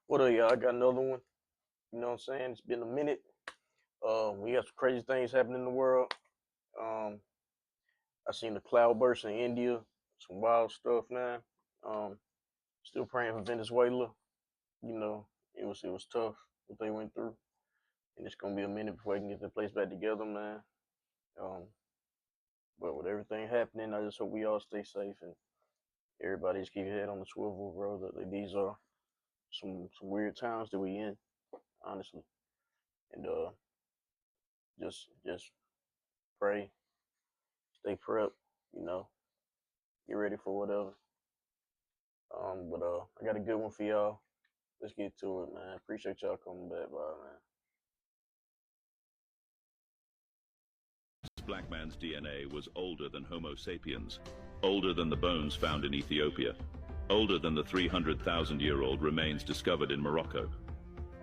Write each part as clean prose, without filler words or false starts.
What up, y'all? I got another one. You know what I'm saying? It's been a minute. We got some crazy things happening in the world. Um, I seen the cloudburst in India, some wild stuff, man. Um, Still praying for Venezuela. You know, it was tough what they went through, and it's gonna be a minute before they can get the place back together, man. Um, but with everything happening, I just hope we all stay safe and everybody just keep your head on the swivel, bro. That these are some weird times that we in, honestly, and just pray, stay prepped, you know, get ready for whatever. But I got a good one for y'all. Let's get to it, man. Appreciate y'all coming back by, man. Black man's DNA was older than Homo sapiens, older than the bones found in Ethiopia, older than the 300,000-year-old remains discovered in Morocco.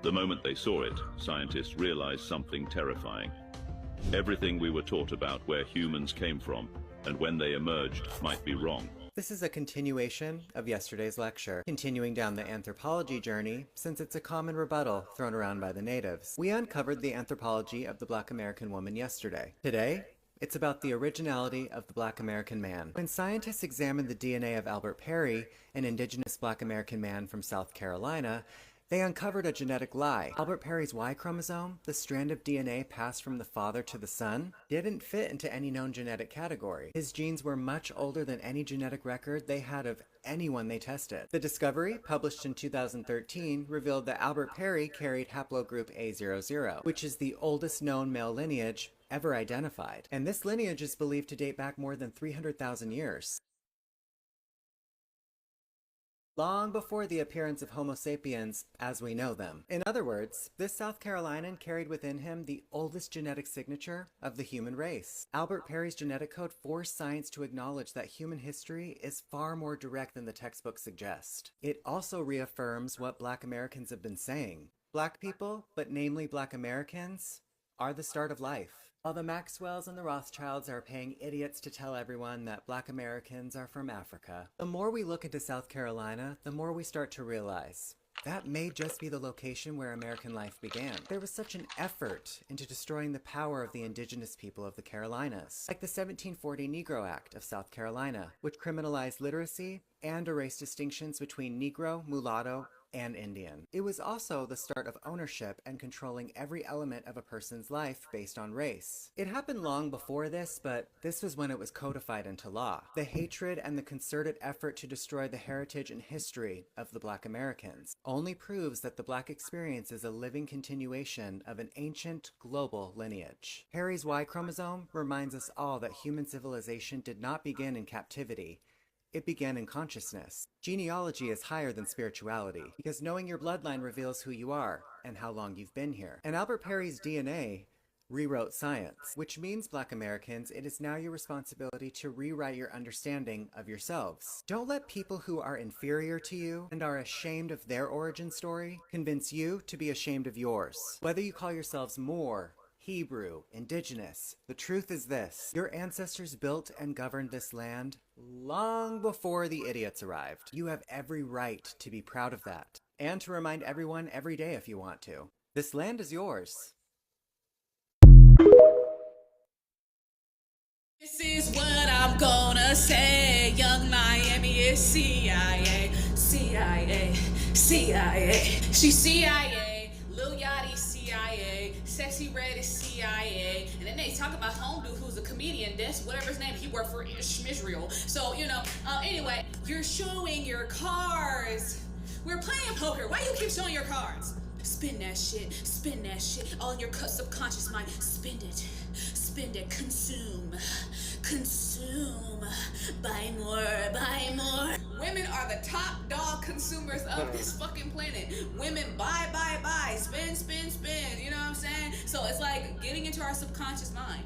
The moment they saw it, scientists realized something terrifying. Everything we were taught about where humans came from and when they emerged might be wrong. This is a continuation of yesterday's lecture, continuing down the anthropology journey, since it's a common rebuttal thrown around by the natives. We uncovered the anthropology of the Black American woman yesterday. Today, it's about the originality of the Black American man. When scientists examined the DNA of Albert Perry, an indigenous Black American man from South Carolina, they uncovered a genetic lie. Albert Perry's Y chromosome, the strand of DNA passed from the father to the son, didn't fit into any known genetic category. His genes were much older than any genetic record they had of anyone they tested. The discovery, published in 2013, revealed that Albert Perry carried haplogroup A00, which is the oldest known male lineage ever identified. And this lineage is believed to date back more than 300,000 years. Long before the appearance of Homo sapiens as we know them. In other words, this South Carolinian carried within him the oldest genetic signature of the human race. Albert Perry's genetic code forced science to acknowledge that human history is far more direct than the textbooks suggest. It also reaffirms what Black Americans have been saying. Black people, but namely Black Americans, are the start of life. While the Maxwells and the Rothschilds are paying idiots to tell everyone that Black Americans are from Africa, the more we look into South Carolina, the more we start to realize that may just be the location where American life began. There was such an effort into destroying the power of the indigenous people of the Carolinas, like the 1740 Negro Act of South Carolina, which criminalized literacy and erased distinctions between Negro, mulatto, and Indian. It was also the start of ownership and controlling every element of a person's life based on race. It happened long before this, but this was when it was codified into law. The hatred and the concerted effort to destroy the heritage and history of the Black Americans only proves that the Black experience is a living continuation of an ancient global lineage. Perry's Y chromosome reminds us all that human civilization did not begin in captivity. It began in consciousness. Genealogy is higher than spirituality, because knowing your bloodline reveals who you are and how long you've been here. And Albert Perry's DNA rewrote science, which means, Black Americans, it is now your responsibility to rewrite your understanding of yourselves. Don't let people who are inferior to you and are ashamed of their origin story convince you to be ashamed of yours. Whether you call yourselves Moor, Hebrew, indigenous, the truth is this: your ancestors built and governed this land long before the idiots arrived. You have every right to be proud of that, and to remind everyone every day if you want to. This land is yours. This is what I'm gonna say. Young Miami is CIA, CIA, CIA. She's CIA, Lil Yachty CIA, Sexy Red is CIA, and then they talk about Home Dude, who's a comedian. That's whatever his name. He worked for Schmizrael. So anyway, you're showing your cards. We're playing poker. Why you keep showing your cards? Spin that shit, all in your subconscious mind. Spend it, consume, buy more. Women are the top dog consumers of this fucking planet. Women buy, spend, you know what I'm saying? So it's like getting into our subconscious mind.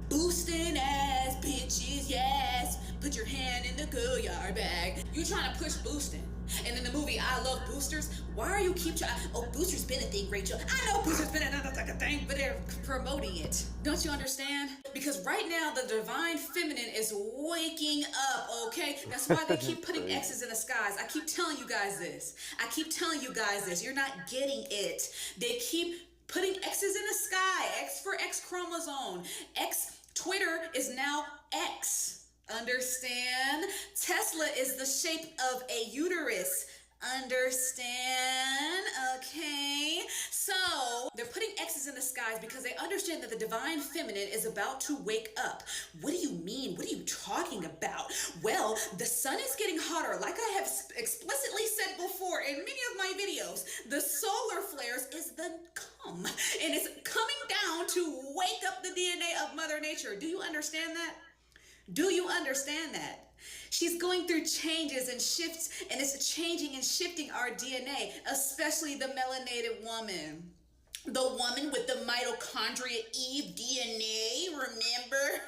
Boosting ass bitches, yes. Put your hand in the Goyard bag. You trying to push boosting. And in the movie I Love Boosters, why are you keep trying? Oh, Boosters been a thing, Rachel. I know Boosters been another thing, but they're promoting it. Don't you understand? Because right now the divine feminine is waking up, okay? That's why they keep putting X's in the skies. I keep telling you guys this. You're not getting it. They keep putting X's in the sky. X for X chromosome. Twitter is now X. Understand? Tesla is the shape of a uterus. Understand? Okay. So they're putting X's in the skies because they understand that the divine feminine is about to wake up. What do you mean? What are you talking about? Well, the sun is getting hotter. Like I have explicitly said before in many of my videos, the solar flares is the come. And it's coming down to wake up the DNA of Mother Nature. Do you understand that? Do you understand that? She's going through changes and shifts, and it's changing and shifting our DNA, especially the melanated woman. The woman with the mitochondria Eve DNA, remember?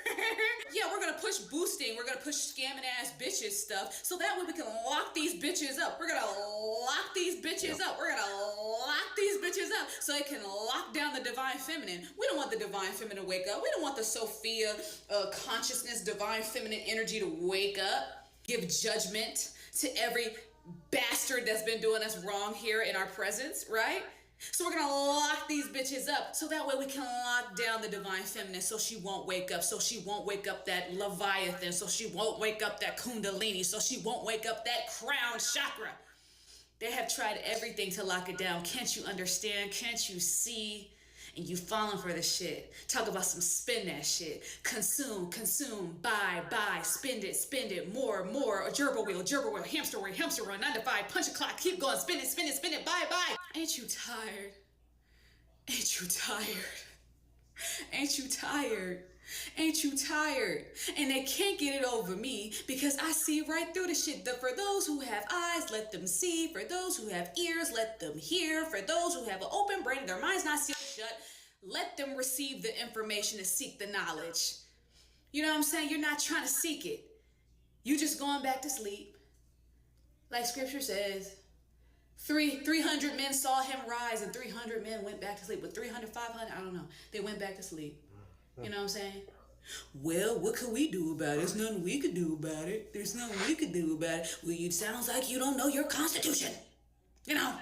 Yeah, we're gonna push boosting, we're gonna push scamming ass bitches stuff, so that way we can lock these bitches up. We're gonna lock these bitches up. We're gonna lock these bitches up so it can lock down the divine feminine. We don't want the divine feminine to wake up. We don't want the Sophia consciousness, divine feminine energy to wake up, give judgment to every bastard that's been doing us wrong here in our presence, right? So we're gonna lock these bitches up so that way we can lock down the divine feminine so she won't wake up, so she won't wake up that Leviathan, so she won't wake up that Kundalini, so she won't wake up that crown chakra. They have tried everything to lock it down. Can't you understand? Can't you see? And you falling for the shit. Talk about some spin that shit. Consume, buy, spend it, more, a gerbil wheel, hamster wheel, 9 to 5, punch a clock, keep going, spin it, buy. Ain't you tired? Ain't you tired? Ain't you tired? Ain't you tired? And they can't get it over me because I see right through the shit. For those who have eyes, let them see. For those who have ears, let them hear. For those who have an open brain and their mind's not sealed shut, let them receive the information and seek the knowledge. You know what I'm saying? You're not trying to seek it. You just going back to sleep. Like scripture says, 300 men saw him rise and 300 men went back to sleep. But 300, 500, I don't know. They went back to sleep. You know what I'm saying? Well, what could we do about it? There's nothing we could do about it. Well, it sounds like you don't know your constitution. You know?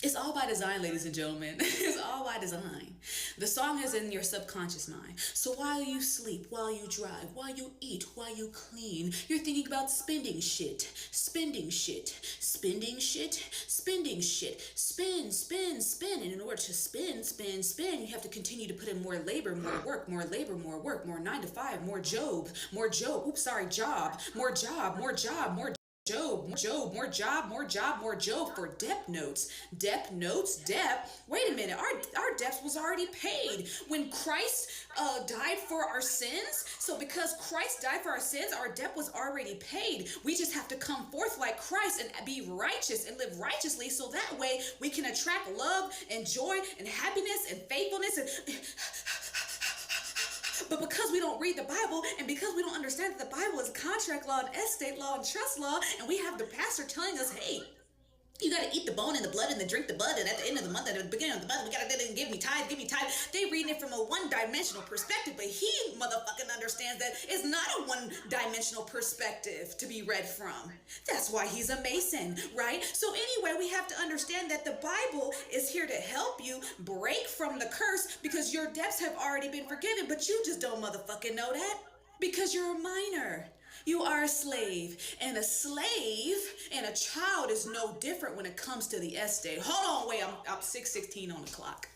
It's all by design, ladies and gentlemen. It's all by design. The song is in your subconscious mind. So while you sleep, while you drive, while you eat, while you clean, you're thinking about spending shit. Spin. And in order to spin, you have to continue to put in more labor, more work, more 9 to 5, more job, more job for depth notes. Wait a minute, our depth was already paid when Christ died for our sins. So because Christ died for our sins, our debt was already paid. We just have to come forth like Christ and be righteous and live righteously, so that way we can attract love and joy and happiness and faithfulness and but because we don't read the Bible and because we don't understand that the Bible is contract law and estate law and trust law, and we have the pastor telling us, hey, you gotta eat the bone and the blood and then drink the blood, and at the end of the month, at the beginning of the month, we gotta give me tithe. They reading it from a one-dimensional perspective, but he motherfucking understands that it's not a one-dimensional perspective to be read from. That's why he's a Mason, right? So anyway, we have to understand that the Bible is here to help you break from the curse because your debts have already been forgiven, but you just don't motherfucking know that because you're a minor. You are a slave, and a child is no different when it comes to the estate. Hold on, wait, I'm 6:16 on the clock.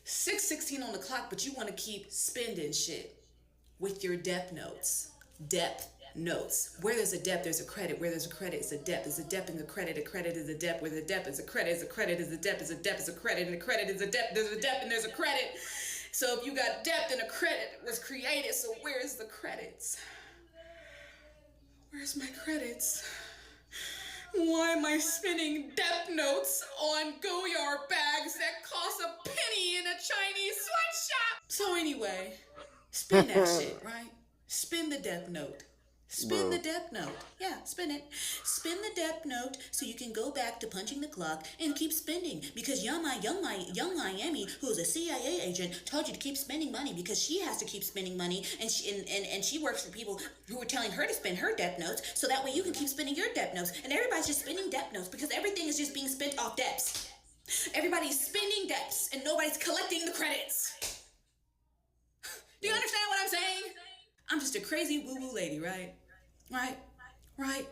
6:16 on the clock, but you want to keep spending shit with your depth notes. Depth notes. Where there's a depth, there's a credit. Where there's a credit, it's a depth. There's a depth and a credit. A credit is a depth. Where the depth is a credit, is a credit. Is a depth, is a depth, is a credit. And a credit is a depth. There's a depth and there's a credit. So if you got depth and a credit was created, so where's the credits? Where's my credits? Why am I spending depth notes on Goyard bags that cost a penny in a Chinese sweatshop? So anyway, spin that shit, right? Spin the depth note. Spin the bro. dep note. Yeah, spin it. Spin the dep note so you can go back to punching the clock and keep spending. Because young Miami, who's a CIA agent, told you to keep spending money because she has to keep spending money, and she works for people who are telling her to spend her dep notes, so that way you can keep spending your dep notes. And everybody's just spending dep notes because everything is just being spent off deps. Everybody's spending deps and nobody's collecting the credits. Do you understand what I'm saying? I'm just a crazy woo-woo lady, right? Right?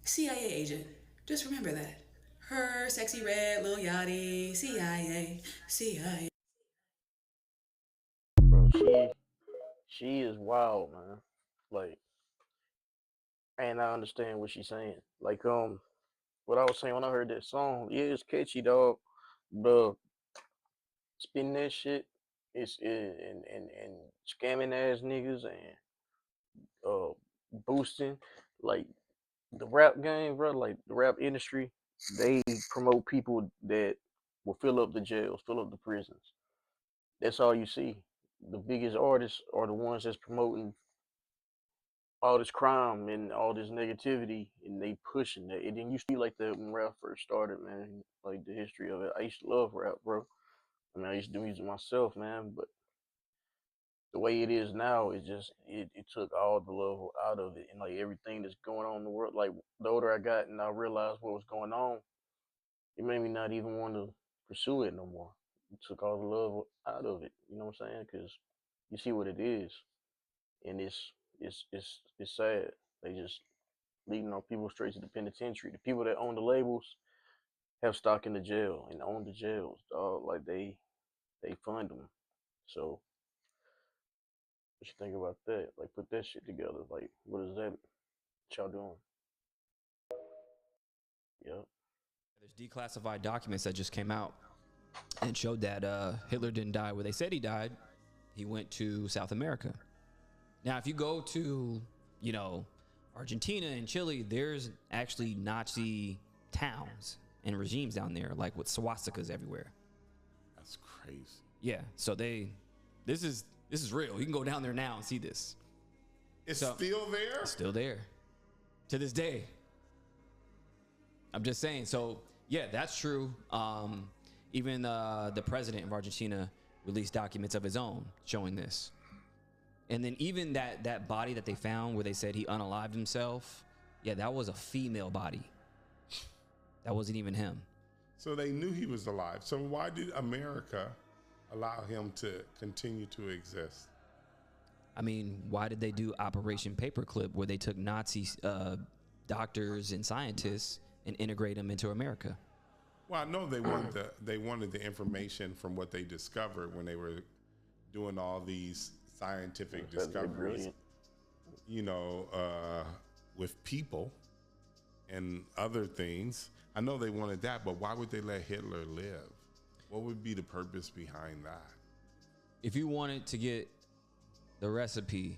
CIA agent. Just remember that. Her, sexy red, Lil Yachty, CIA. Bro, she is wild, man. Like, and I understand what she's saying. Like, what I was saying when I heard that song, yeah, it's catchy, dog. But spin that shit, and scamming ass niggas and uh boosting like the rap game, bro. Like the rap industry, they promote people that will fill up the jails, fill up the prisons. That's all you see. The biggest artists are the ones that's promoting all this crime and all this negativity, and they pushing that. And then you see like that when rap first started, man. Like the history of it. I used to love rap, bro. I mean, I used to do music myself, man. But the way it is now, it took all the love out of it, and like everything that's going on in the world. Like the older I got, and I realized what was going on, it made me not even want to pursue it no more. It took all the love out of it. You know what I'm saying? Because you see what it is, and it's sad. They just leading our people straight to the penitentiary. The people that own the labels have stock in the jail and own the jails. Dog. Like they fund them. So what you think about that? Like put that shit together. Like what is that? What y'all doing? Yep. There's declassified documents that just came out and showed that Hitler didn't die where they said he died. He went to South America. Now, if you go to, Argentina and Chile, there's actually Nazi towns and regimes down there, like with swastikas everywhere. That's crazy. Yeah, so this is real. You can go down there now and see this. It's still there? It's still there to this day. I'm just saying. So yeah, that's true. Even the president of Argentina released documents of his own showing this. And then even that body that they found where they said he unalived himself, yeah, that was a female body. That wasn't even him. So they knew he was alive. So why did America allow him to continue to exist? I mean, why did they do Operation Paperclip, where they took Nazi doctors and scientists and integrate them into America? Well, I know they wanted the information from what they discovered when they were doing all these scientific discoveries, with people and other things. I know they wanted that, but why would they let Hitler live? What would be the purpose behind that? If you wanted to get the recipe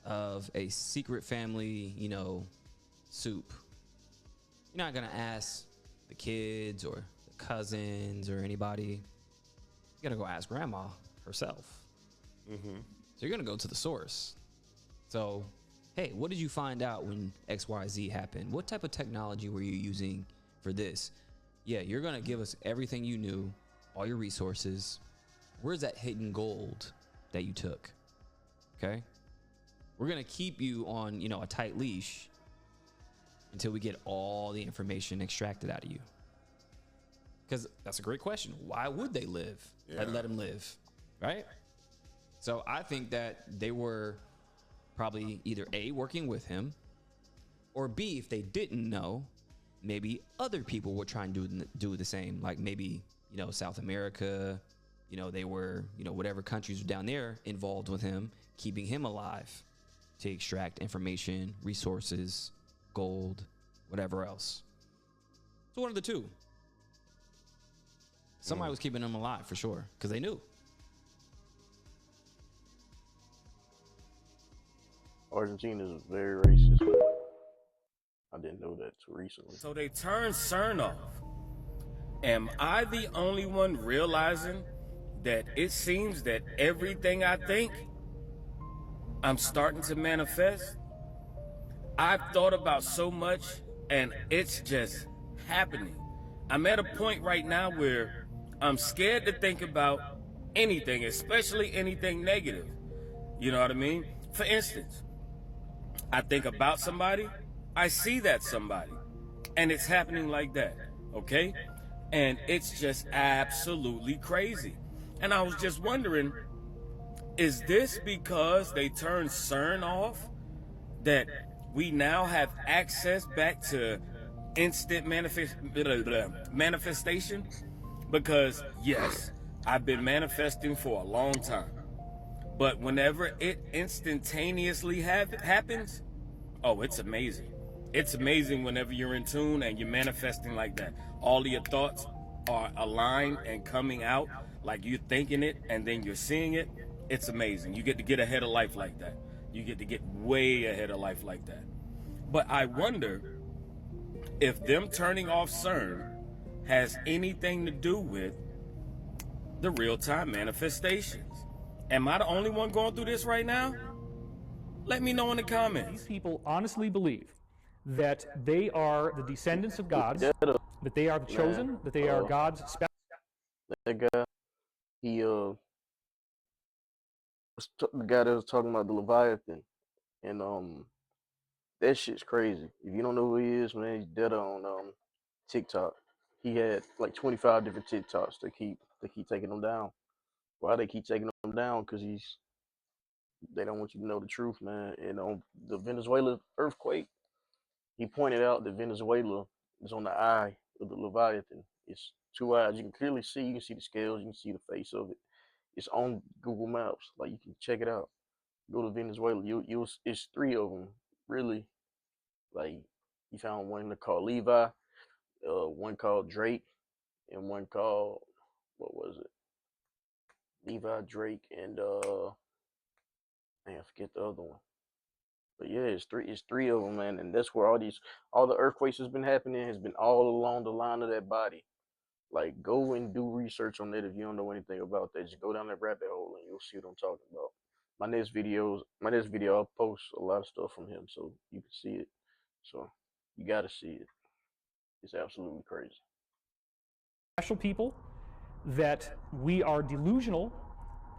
of a secret family, soup, you're not going to ask the kids or the cousins or anybody. You're going to go ask grandma herself. Mm-hmm. So you're going to go to the source. So, hey, what did you find out when XYZ happened? What type of technology were you using for this? Yeah, you're going to give us everything you knew, all your resources. Where's that hidden gold that you took? Okay? We're going to keep you on, a tight leash until we get all the information extracted out of you. Because that's a great question. Why would they live? Yeah. Let them live, right? So I think that they were probably either A, working with him, or B, if they didn't know, maybe other people were trying to do the same. Like maybe, South America, they were, whatever countries were down there involved with him, keeping him alive to extract information, resources, gold, whatever else. So one of the two. Somebody was keeping him alive for sure, because they knew. Argentina is very racist. I didn't know that too recently. So they turned CERN off. Am I the only one realizing that it seems that everything I think I'm starting to manifest. I've thought about so much, and it's just happening. I'm at a point right now where I'm scared to think about anything, especially anything negative. You know what I mean? For instance, I think about somebody, I see that somebody, and it's happening like that, okay? And it's just absolutely crazy. And I was just wondering, is this because they turned CERN off? That we now have access back to instant manifestation? Because, yes, I've been manifesting for a long time. But whenever it instantaneously happens, oh, it's amazing. It's amazing whenever you're in tune and you're manifesting like that. All of your thoughts are aligned and coming out like you're thinking it and then you're seeing it. It's amazing. You get to get ahead of life like that. You get to get way ahead of life like that. But I wonder if them turning off CERN has anything to do with the real-time manifestations. Am I the only one going through this right now? Let me know in the comments. These people honestly believe that they are the descendants of gods, that they are the chosen, that they are God's special. That guy, he the guy that was talking about the Leviathan, and that shit's crazy. If you don't know who he is, man, he's dead on TikTok. He had like 25 different TikToks to keep taking him down. Why they keep taking him down? Because they don't want you to know the truth, man. And on the Venezuela earthquake, he pointed out that Venezuela is on the eye of the Leviathan. It's two eyes. You can clearly see. You can see the scales. You can see the face of it. It's on Google Maps. Like, you can check it out. Go to Venezuela. It's three of them, really. Like, he found one called Levi, one called Drake, and one called, what was it? Levi, Drake, and man, I forget the other one. But yeah, it's three of them, man, and that's where all the earthquakes has been happening has been all along the line of that body. Like, go and do research on that if you don't know anything about that. Just go down that rabbit hole and you'll see what I'm talking about. My next video, I'll post a lot of stuff from him so you can see it. So you gotta see it. It's absolutely crazy. People, that we are delusional,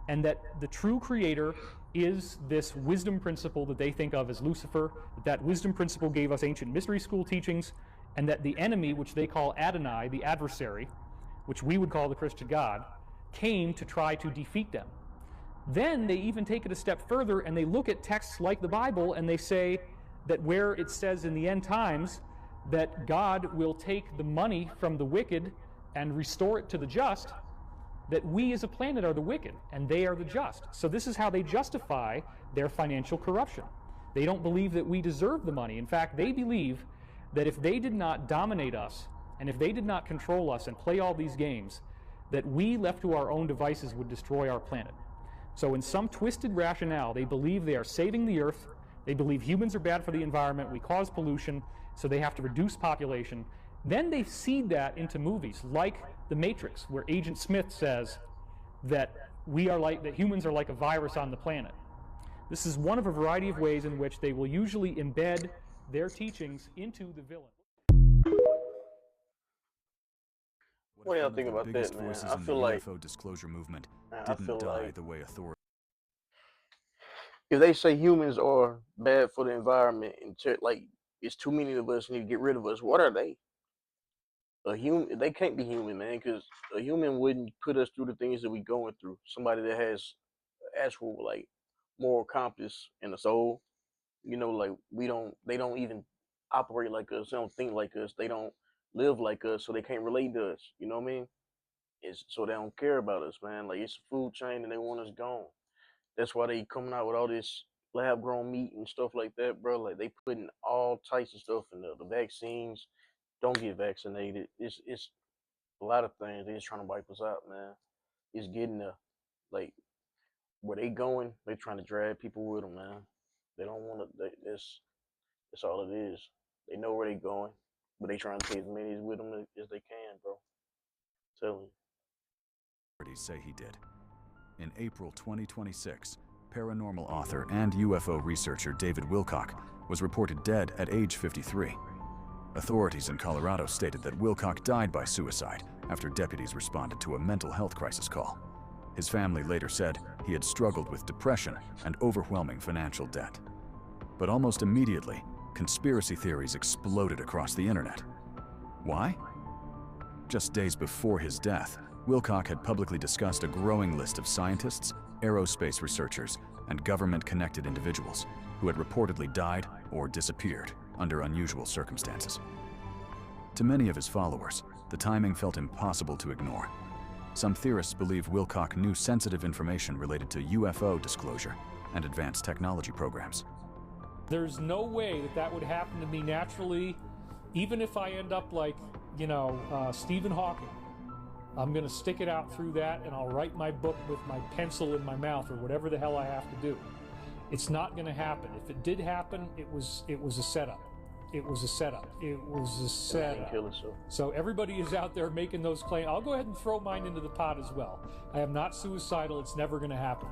and that the true creator is this wisdom principle that they think of as Lucifer, that wisdom principle gave us ancient mystery school teachings, and that the enemy, which they call Adonai, the adversary, which we would call the Christian God, came to try to defeat them. Then they even take it a step further and they look at texts like the Bible and they say that where it says in the end times that God will take the money from the wicked and restore it to the just, that we as a planet are the wicked and they are the just. So this is how they justify their financial corruption. They don't believe that we deserve the money. In fact, they believe that if they did not dominate us and if they did not control us and play all these games, that we left to our own devices would destroy our planet. So in some twisted rationale, they believe they are saving the earth, they believe humans are bad for the environment, we cause pollution, so they have to reduce population. Then they seed that into movies like The Matrix, where Agent Smith says that that humans are like a virus on the planet. This is one of a variety of ways in which they will usually embed their teachings into the villain. What do y'all think about that, man? I feel like UFO disclosure movement I feel didn't die like the way authorities. if they say humans are bad for the environment and like it's too many of us, need to get rid of us, what are they? A human, they can't be human, man, because a human wouldn't put us through the things that we going through. Somebody that has actual like moral compass and a soul, like they don't even operate like us. They don't think like us. They don't live like us, so they can't relate to us. You know what I mean? It's so they don't care about us, man. Like, it's a food chain and they want us gone. That's why they coming out with all this lab grown meat and stuff like that, bro. Like, they putting all types of stuff in the vaccines. Don't get vaccinated. It's a lot of things. They just trying to wipe us out, man. It's getting there. Like, where they going, they trying to drag people with them, man. They don't want to. That's all it is. They know where they going, but they trying to take as many with them as they can, bro. Tell me. Say he did. In April 2026, Paranormal author and UFO researcher David Wilcock was reported dead at age 53. Authorities in Colorado stated that Wilcock died by suicide after deputies responded to a mental health crisis call. His family later said he had struggled with depression and overwhelming financial debt. But almost immediately, conspiracy theories exploded across the internet. Why? Just days before his death, Wilcock had publicly discussed a growing list of scientists, aerospace researchers, and government-connected individuals who had reportedly died or disappeared under unusual circumstances. To many of his followers, the timing felt impossible to ignore. Some theorists believe Wilcock knew sensitive information related to UFO disclosure and advanced technology programs. There's no way that that would happen to me naturally, even if I end up like, Stephen Hawking. I'm going to stick it out through that, and I'll write my book with my pencil in my mouth or whatever the hell I have to do. It's not going to happen. If it did happen, it was a setup. It was a setup. It was a setup. So everybody is out there making those claims. I'll go ahead and throw mine into the pot as well. I am not suicidal. It's never going to happen.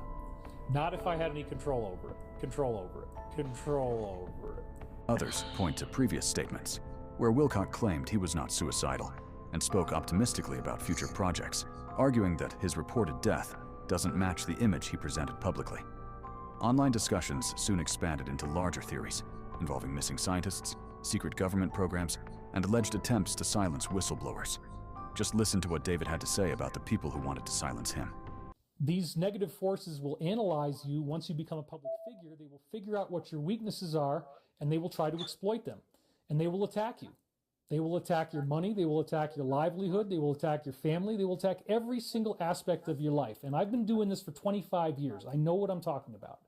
Not if I had any control over it. Control over it. Control over it. Others point to previous statements, where Wilcock claimed he was not suicidal and spoke optimistically about future projects, arguing that his reported death doesn't match the image he presented publicly. Online discussions soon expanded into larger theories involving missing scientists, secret government programs, and alleged attempts to silence whistleblowers. Just listen to what David had to say about the people who wanted to silence him. These negative forces will analyze you once you become a public figure. They will figure out what your weaknesses are, and they will try to exploit them. And they will attack you. They will attack your money. They will attack your livelihood. They will attack your family. They will attack every single aspect of your life. And I've been doing this for 25 years. I know what I'm talking about.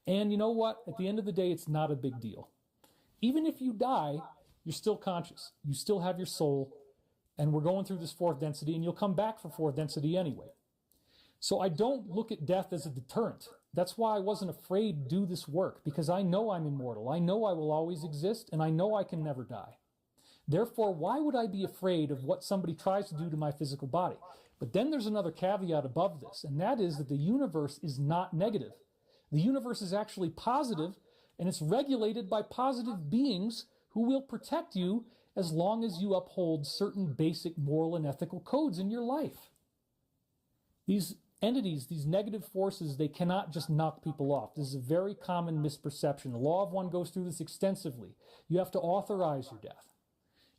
And you know what? At the end of the day, it's not a big deal. Even if you die, you're still conscious. You still have your soul. And we're going through this fourth density, and you'll come back for fourth density anyway. So I don't look at death as a deterrent. That's why I wasn't afraid to do this work, because I know I'm immortal. I know I will always exist, and I know I can never die. Therefore, why would I be afraid of what somebody tries to do to my physical body? But then there's another caveat above this, and that is that the universe is not negative. The universe is actually positive, and it's regulated by positive beings who will protect you as long as you uphold certain basic moral and ethical codes in your life. These entities, these negative forces, they cannot just knock people off. This is a very common misperception. The law of one goes through this extensively. You have to authorize your death.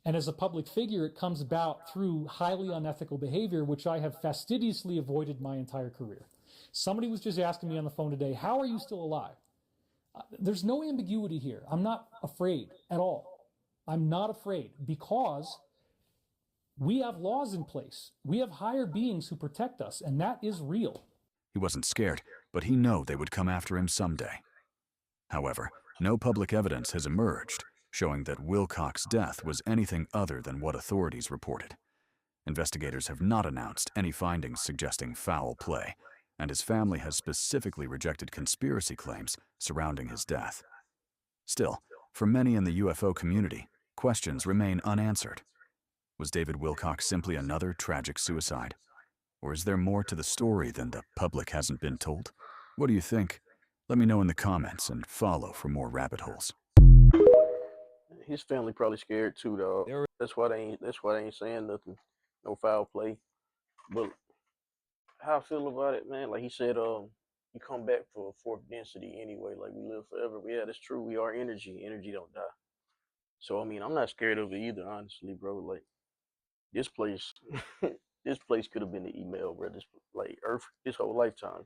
And as a public figure, it comes about through highly unethical behavior, which I have fastidiously avoided my entire career. Somebody was just asking me on the phone today, how are you still alive? There's no ambiguity here. I'm not afraid at all. I'm not afraid because we have laws in place. We have higher beings who protect us, and that is real. He wasn't scared, but he knew they would come after him someday. However, no public evidence has emerged showing that Wilcock's death was anything other than what authorities reported. Investigators have not announced any findings suggesting foul play, and his family has specifically rejected conspiracy claims surrounding his death. Still, for many in the UFO community, questions remain unanswered. Was David Wilcock simply another tragic suicide? Or is there more to the story than the public hasn't been told? What do you think? Let me know in the comments and follow for more rabbit holes. His family probably scared too, dog. That's why they ain't saying nothing. No foul play. But how I feel about it, man, like he said, you come back for fourth density anyway, like we live forever. Yeah, that's true. We are energy. Energy don't die. So I mean, I'm not scared of it either, honestly, bro. Like this place this place could have been the email, bro. This like Earth, this whole lifetime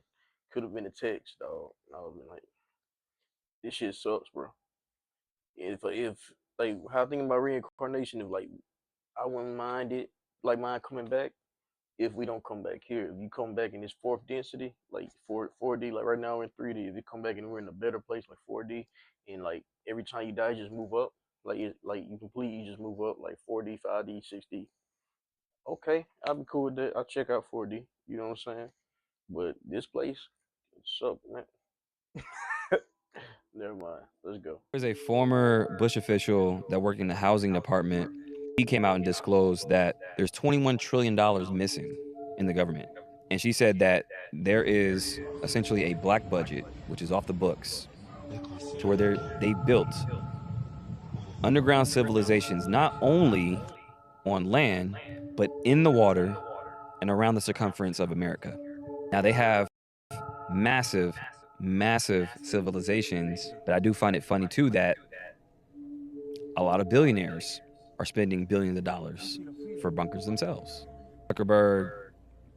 could have been a text, dog. I would been like, this shit sucks, bro. If like how I think about reincarnation, if like I wouldn't mind it, like mind coming back, if we don't come back here. If you come back in this fourth density, like 4D, like right now we're in 3D. If you come back and we're in a better place, like 4D, and like every time you die, you just move up. Like you completely just move up, like 4D, 5D, 6D. Okay, I'll be cool with that. I'll check out 4D. You know what I'm saying? But this place, what's up, man? Never mind. Let's go. There's a former Bush official that worked in the housing department. He came out and disclosed that there's $21 trillion missing in the government. And she said that there is essentially a black budget, which is off the books, to where they built underground civilizations not only on land, but in the water and around the circumference of America. Now they have massive, massive civilizations, but I do find it funny too that a lot of billionaires are spending billions of dollars for bunkers themselves. Zuckerberg,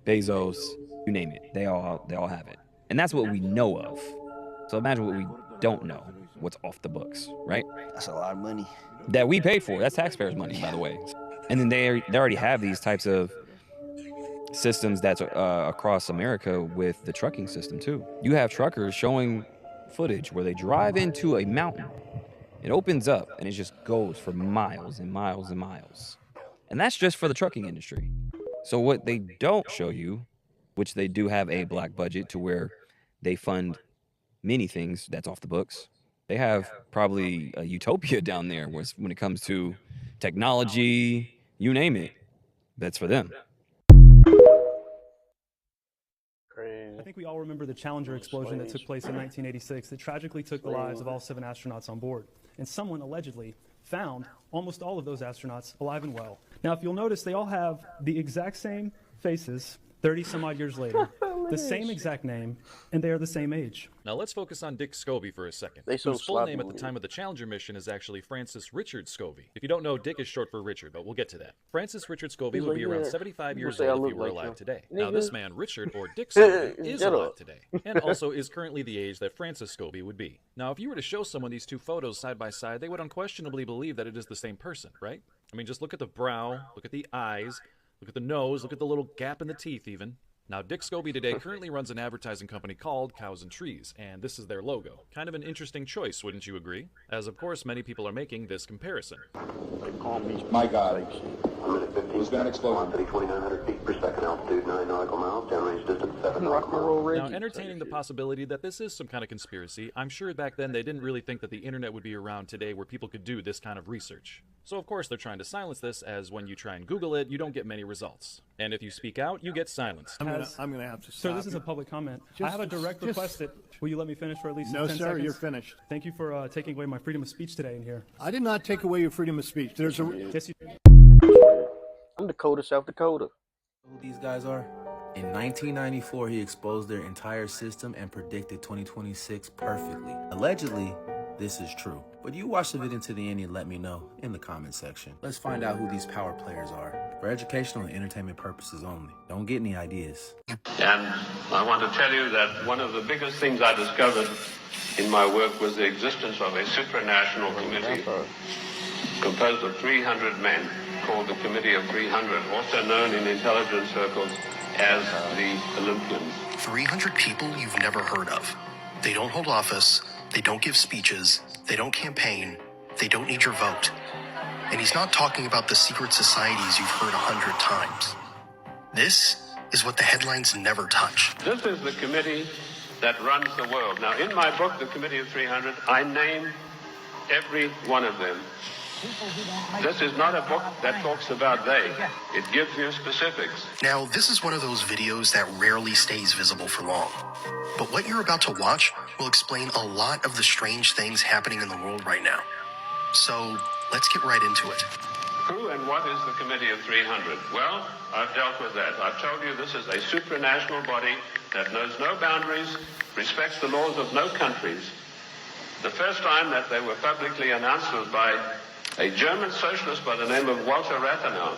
Bezos, you name it, they all have it. And that's what we know of. So imagine what we don't know, what's off the books, right? That's a lot of money. That we paid for. That's taxpayers' money, by the way. And then they already have these types of systems that's across America with the trucking system too. You have truckers showing footage where they drive into a mountain. It opens up and it just goes for miles and miles and miles. And that's just for the trucking industry. So what they don't show you, which they do have a black budget to where they fund many things that's off the books. They have probably a utopia down there when it comes to technology, you name it, that's for them. Crazy. I think we all remember the Challenger explosion that took place in 1986 that tragically took the lives of all 7 astronauts on board. And someone allegedly found almost all of those astronauts alive and well. Now, if you'll notice, they all have the exact same faces 30 some odd years later, the same exact name, and they are the same age. Now let's focus on Dick Scobie for a second, They so whose full sloppy name at the with time of the Challenger mission is actually Francis Richard Scobie. If you don't know, Dick is short for Richard, but we'll get to that. Francis Richard Scobie He's would like, be around yeah, 75 people years say I old if he look were like alive him. today. Now this Nigga. man, Richard, or Dick Scobie, is Shut alive up. today, and also is currently the age that Francis Scobie would be. Now if you were to show someone these two photos side by side, they would unquestionably believe that it is the same person, right? I mean, just look at the brow, look at the eyes, look at the nose, look at the little gap in the teeth even. Now, Dick Scobie today currently runs an advertising company called Cows and Trees, and this is their logo. Kind of an interesting choice, wouldn't you agree? As of course, many people are making this comparison. They call me My God. fake shit. Who's that explosion? 2,900 feet per second, altitude 9 nautical miles, downrange distance 7 nautical miles. Now, entertaining the possibility that this is some kind of conspiracy, I'm sure back then they didn't really think that the internet would be around today where people could do this kind of research. So of course they're trying to silence this, as when you try and Google it, you don't get many results. And if you speak out, you get silenced. I'm gonna have to stop. Sir, this is a public comment. I have a direct request that, will you let me finish for at least No, 10 sir, seconds? you're finished. Thank you for taking away my freedom of speech today in here. I did not take away your freedom of speech. There's a. Yes, you I'm Dakota, South Dakota. Who these guys are? In 1994, he exposed their entire system and predicted 2026 perfectly. Allegedly, this is true. But you watch the video to the end and let me know in the comment section. Let's find out who these power players are. For educational and entertainment purposes only. Don't get any ideas. And I want to tell you that one of the biggest things I discovered in my work was the existence of a supranational committee composed of 300 men called the Committee of 300, also known in intelligence circles as the Olympians. 300 people you've never heard of. They don't hold office, they don't give speeches, they don't campaign, they don't need your vote. And he's not talking about the secret societies you've heard 100 times. This is what the headlines never touch. This is the committee that runs the world. Now, in my book, The Committee of 300, I name every one of them. This is not a book that talks about they. It gives you specifics. Now, this is one of those videos that rarely stays visible for long. But what you're about to watch will explain a lot of the strange things happening in the world right now. So, let's get right into it. Who and what is the Committee of 300? Well, I've dealt with that. I've told you this is a supranational body that knows no boundaries, respects the laws of no countries. The first time that they were publicly announced was by a German socialist by the name of Walter Rathenau.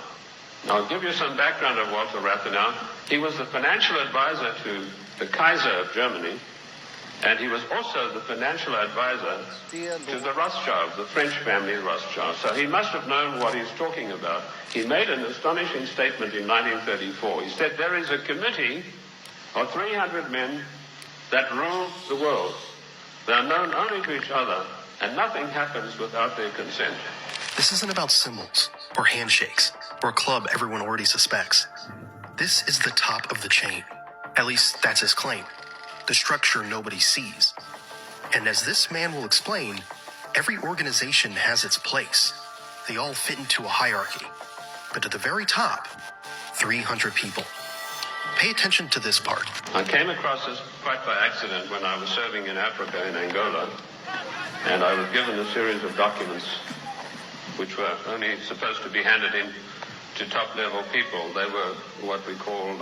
Now, I'll give you some background of Walter Rathenau. He was the financial advisor to the Kaiser of Germany, and he was also the financial advisor to the Rothschilds, the French family Rothschild. So he must have known what he's talking about. He made an astonishing statement in 1934. He said, there is a committee of 300 men that rule the world. They are known only to each other, and nothing happens without their consent. This isn't about symbols, or handshakes, or a club everyone already suspects. This is the top of the chain. At least, that's his claim. The structure nobody sees. And as this man will explain, every organization has its place. They all fit into a hierarchy. But at the very top, 300 people. pay attention to this part. I came across this quite by accident when I was serving in Africa, in Angola, and I was given a series of documents which were only supposed to be handed in to top-level people. They were what we called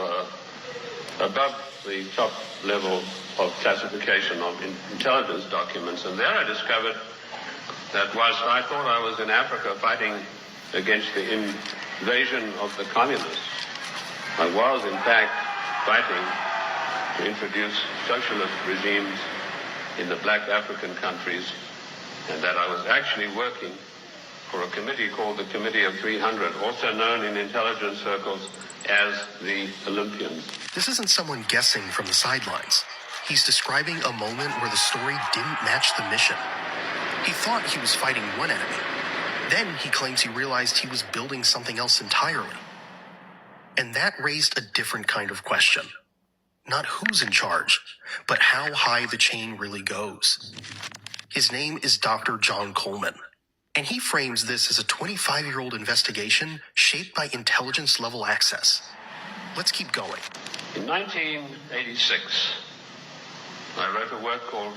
above the top level of classification of intelligence documents. And there I discovered that whilst I thought I was in Africa fighting against the invasion of the communists, I was in fact fighting to introduce socialist regimes in the black African countries, and that I was actually working for a committee called the Committee of 300, also known in intelligence circles as the Olympians. This isn't someone guessing from the sidelines. He's describing a moment where the story didn't match the mission. He thought he was fighting one enemy. Then he claims he realized he was building something else entirely. And that raised a different kind of question. Not who's in charge, but how high the chain really goes. His name is Dr. John Coleman, and he frames this as a 25-year-old investigation shaped by intelligence-level access. Let's keep going. In 1986, I wrote a work called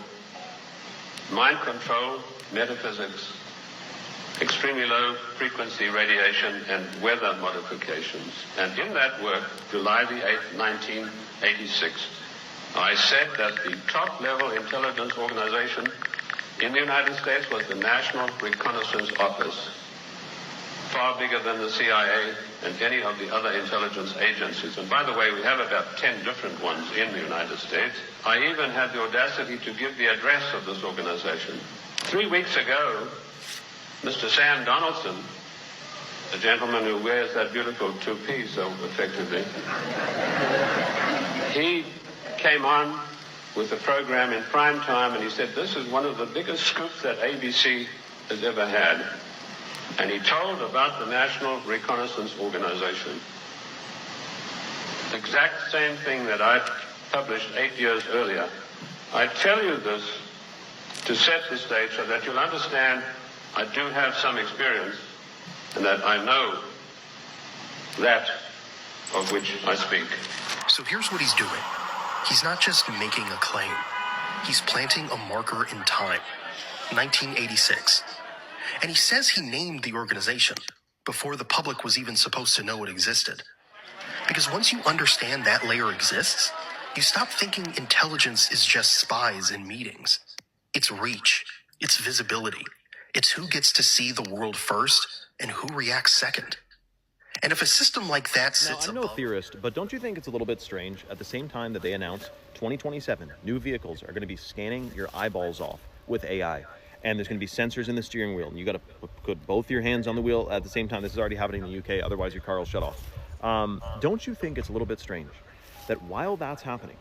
Mind Control, Metaphysics, Extremely Low Frequency Radiation and Weather Modifications. And in that work, July the 8th, 1986, I said that the top-level intelligence organization in the United States was the National Reconnaissance Office, far bigger than the CIA and any of the other intelligence agencies. And by the way, we have about 10 different ones in the United States. I even had the audacity to give the address of this organization. 3 weeks ago, Mr. Sam Donaldson, the gentleman who wears that beautiful toupee so effectively, he came on with the program in prime time, and he said, this is one of the biggest scoops that ABC has ever had. And he told about the National Reconnaissance Organization. The exact same thing that I published 8 years earlier. I tell you this to set the stage so that you'll understand I do have some experience and that I know that of which I speak. So here's what he's doing. He's not just making a claim. He's planting a marker in time, 1986. And he says he named the organization before the public was even supposed to know it existed. Because once you understand that layer exists, you stop thinking intelligence is just spies in meetings. It's reach. It's visibility. It's who gets to see the world first and who reacts second. And if a system like that sits I'm no theorist, but don't you think it's a little bit strange at the same time that they announce 2027 new vehicles are going to be scanning your eyeballs off with AI, and there's going to be sensors in the steering wheel, and you got to put both your hands on the wheel at the same time. This is already happening in the UK, otherwise your car will shut off. Don't you think it's a little bit strange that while that's happening,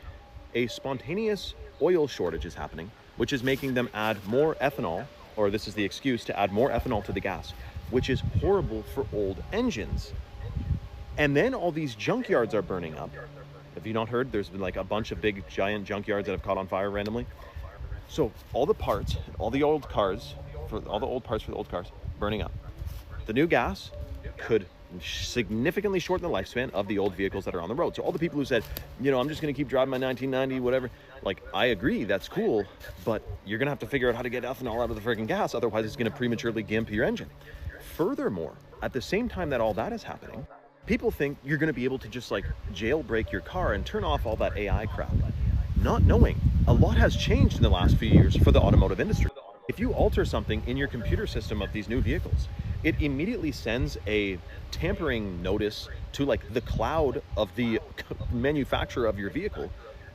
a spontaneous oil shortage is happening, which is making them add more ethanol, or this is the excuse to add more ethanol to the gas, which is horrible for old engines. And then all these junkyards are burning up. Have you not heard? There's been like a bunch of big giant junkyards that have caught on fire randomly. So all the parts, all the old cars, all the old parts for the old cars burning up. The new gas could significantly shorten the lifespan of the old vehicles that are on the road. So all the people who said, you know, I'm just going to keep driving my 1990, whatever, like, I agree, that's cool, but you're going to have to figure out how to get ethanol out of the freaking gas, otherwise it's going to prematurely gimp your engine. Furthermore, at the same time that all that is happening, people think you're going to be able to just like jailbreak your car and turn off all that AI crap, not knowing a lot has changed in the last few years for the automotive industry. If you alter something in your computer system of these new vehicles, it immediately sends a tampering notice to like the cloud of the manufacturer of your vehicle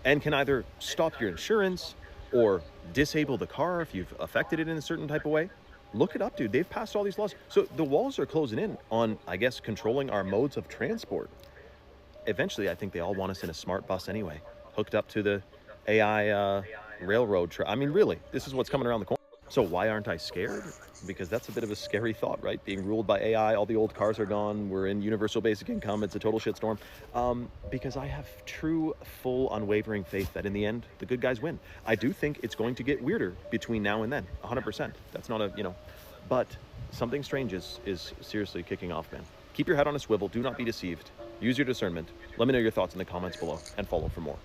and can either stop your insurance or disable the car if you've affected it in a certain type of way. Look it up, dude. They've passed all these laws. So the walls are closing in on, I guess, controlling our modes of transport. Eventually, I think they all want us in a smart bus anyway, hooked up to the AI railroad. I mean, really, this is what's coming around the corner. So why aren't I scared? Because that's a bit of a scary thought, right? Being ruled by AI, all the old cars are gone, we're in universal basic income, it's a total shitstorm. Because I have true, full, unwavering faith that in the end, the good guys win. I do think it's going to get weirder between now and then, 100%. That's not a, you know, but something strange is seriously kicking off, man. Keep your head on a swivel, do not be deceived. Use your discernment. Let me know your thoughts in the comments below, and follow for more.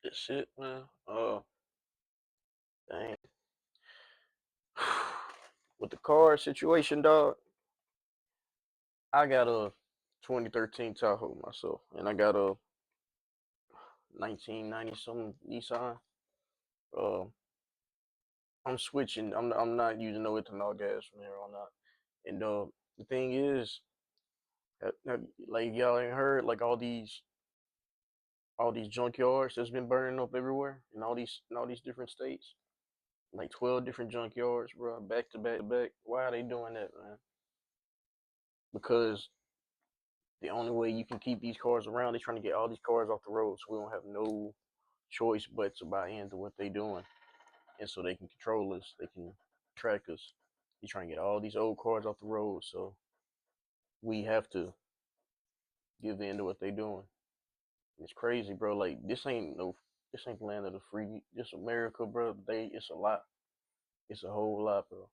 This shit, man. Dang. With the car situation, dog, I got a 2013 Tahoe myself, and I got a 1990 something Nissan. Uh, I'm switching. I'm not using no ethanol gas from here on out. And the thing is, like y'all ain't heard, like all these junkyards that's been burning up everywhere in all these different states. Like 12 different junkyards, bro, back to back to back. Why are they doing that, man? Because the only way you can keep these cars around, they're trying to get all these cars off the road, so we don't have no choice but to buy into what they're doing, and so they can control us, they can track us. They're trying to get all these old cars off the road, so we have to give in to what they're doing. It's crazy, bro. Like this ain't the land of the free. This America, bro. It's a lot. It's a whole lot, bro.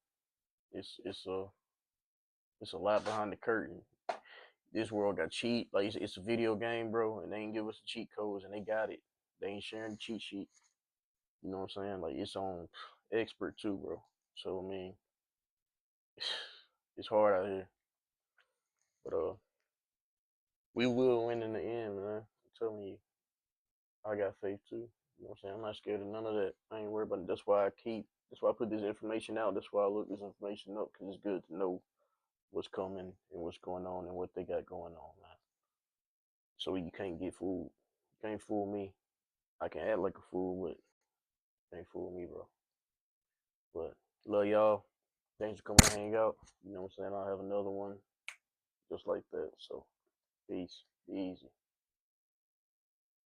It's it's a lot behind the curtain. This world got cheat. Like it's a video game, bro, and they ain't give us the cheat codes, and they got it. They ain't sharing the cheat sheet. You know what I'm saying? Like it's on expert too, bro. So I mean, it's hard out here, but we will win in the end, man. I'm telling you, I got faith too. You know what I'm saying? I'm not scared of none of that. I ain't worried about it. That's why I keep. That's why I put this information out. That's why I look this information up because it's good to know what's coming and what's going on and what they got going on, man. So you can't get fooled. You can't fool me. I can act like a fool, but can't fool me, bro. But love y'all. Thanks for coming to hang out. You know what I'm saying? I'll have another one just like that. So peace. Be easy.